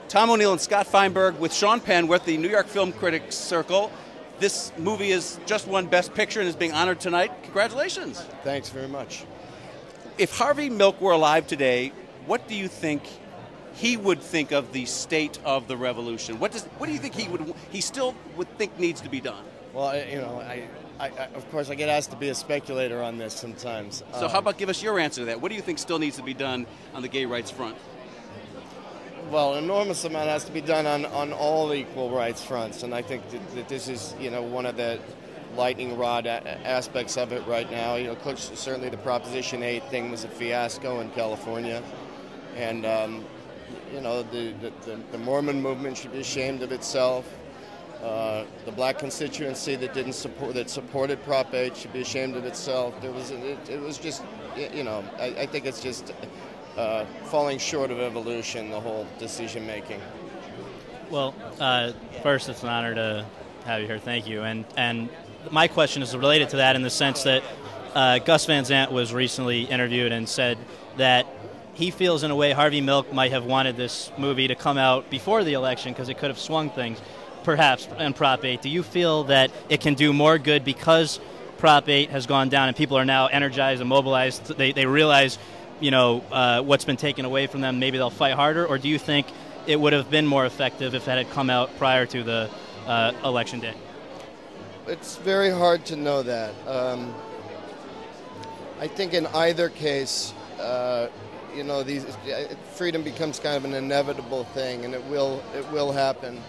Tom O'Neill and Scott Feinberg with Sean Penn. We're at the New York Film Critics Circle. This movie is just won Best Picture and is being honored tonight. Congratulations. Thanks very much. If Harvey Milk were alive today, what do you think he would think of the state of the revolution? What do you think he still would think needs to be done? Well, I of course I get asked to be a speculator on this sometimes. So how about give us your answer to that? What do you think still needs to be done on the gay rights front? Well, an enormous amount has to be done on all equal rights fronts, and I think that this is, one of the lightning rod aspects of it right now. Certainly the Proposition 8 thing was a fiasco in California, and the Mormon movement should be ashamed of itself. The black constituency that supported Prop 8 should be ashamed of itself. It was just, I think it's just falling short of evolution, the whole decision making. Well, first, it's an honor to have you here. Thank you. And my question is related to that in the sense that Gus Van Sant was recently interviewed and said that he feels in a way Harvey Milk might have wanted this movie to come out before the election because it could have swung things, perhaps, in Prop 8. Do you feel that it can do more good because Prop 8 has gone down and people are now energized and mobilized? They realize what's been taken away from them, maybe they'll fight harder? Or do you think it would have been more effective if it had come out prior to the election day? It's very hard to know that. I think in either case, freedom becomes kind of an inevitable thing, and it will happen.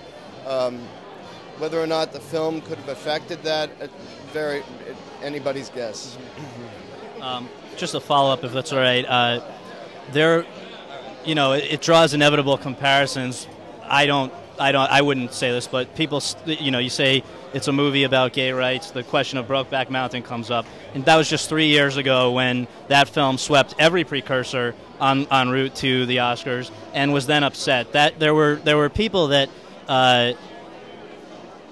Whether or not the film could have affected that, anybody's guess. Just a follow-up, if that's all right. It draws inevitable comparisons. I wouldn't say this, but people, you say it's a movie about gay rights. The question of Brokeback Mountain comes up, and that was just 3 years ago when that film swept every precursor en route to the Oscars, and was then upset that there were people that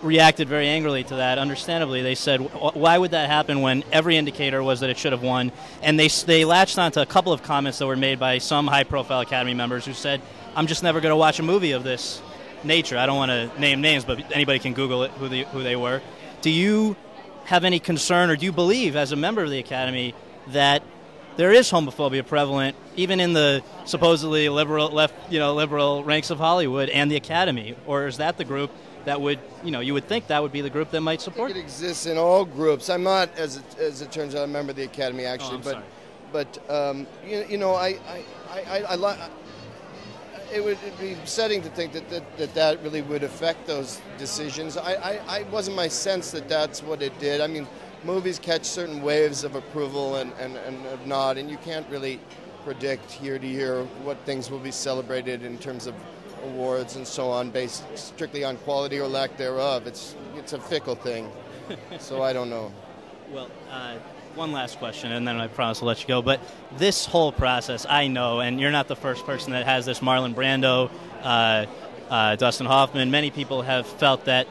reacted very angrily to that. Understandably, they said, why would that happen when every indicator was that it should have won? And they latched onto a couple of comments that were made by some high-profile Academy members who said, I'm just never going to watch a movie of this nature. I don't want to name names, but anybody can Google it, who they were. Do you have any concern, or do you believe, as a member of the Academy, that there is homophobia prevalent, even in the supposedly liberal ranks of Hollywood and the Academy? Or is that the group that would, you would think that would be the group that might support? I think it exists in all groups. I'm not, as it turns out, a member of the Academy actually, it would be upsetting to think that really would affect those decisions. I wasn't my sense that that's what it did. I mean, movies catch certain waves of approval and of not, and you can't really predict year to year what things will be celebrated in terms of awards and so on, based strictly on quality or lack thereof. It's a fickle thing, so I don't know. Well, one last question, and then I promise I'll let you go. But this whole process, I know, and you're not the first person that has this. Marlon Brando, Dustin Hoffman, many people have felt that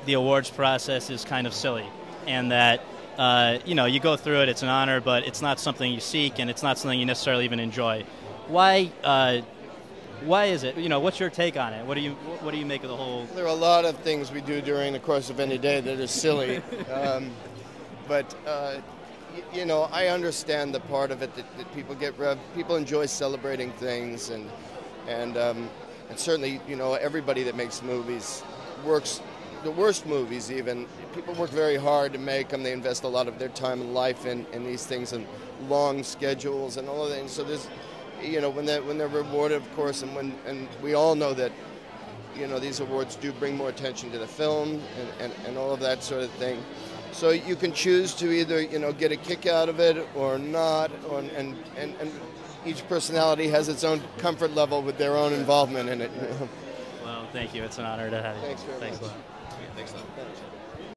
the awards process is kind of silly, and that you go through it, it's an honor, but it's not something you seek, and it's not something you necessarily even enjoy. Why is it? What's your take on it? What do you make of the whole? There are a lot of things we do during the course of any day that are silly, but I understand the part of it that people people enjoy celebrating things, and certainly everybody that makes movies works. The worst movies, even, people work very hard to make them. They invest a lot of their time and life in these things, and long schedules and all of that. So there's, when they're rewarded, of course, and we all know that, these awards do bring more attention to the film and all of that sort of thing. So you can choose to either, get a kick out of it or not, and each personality has its own comfort level with their own involvement in it. Well, thank you. It's an honor to have you. Thanks very much. A lot. Thanks a lot.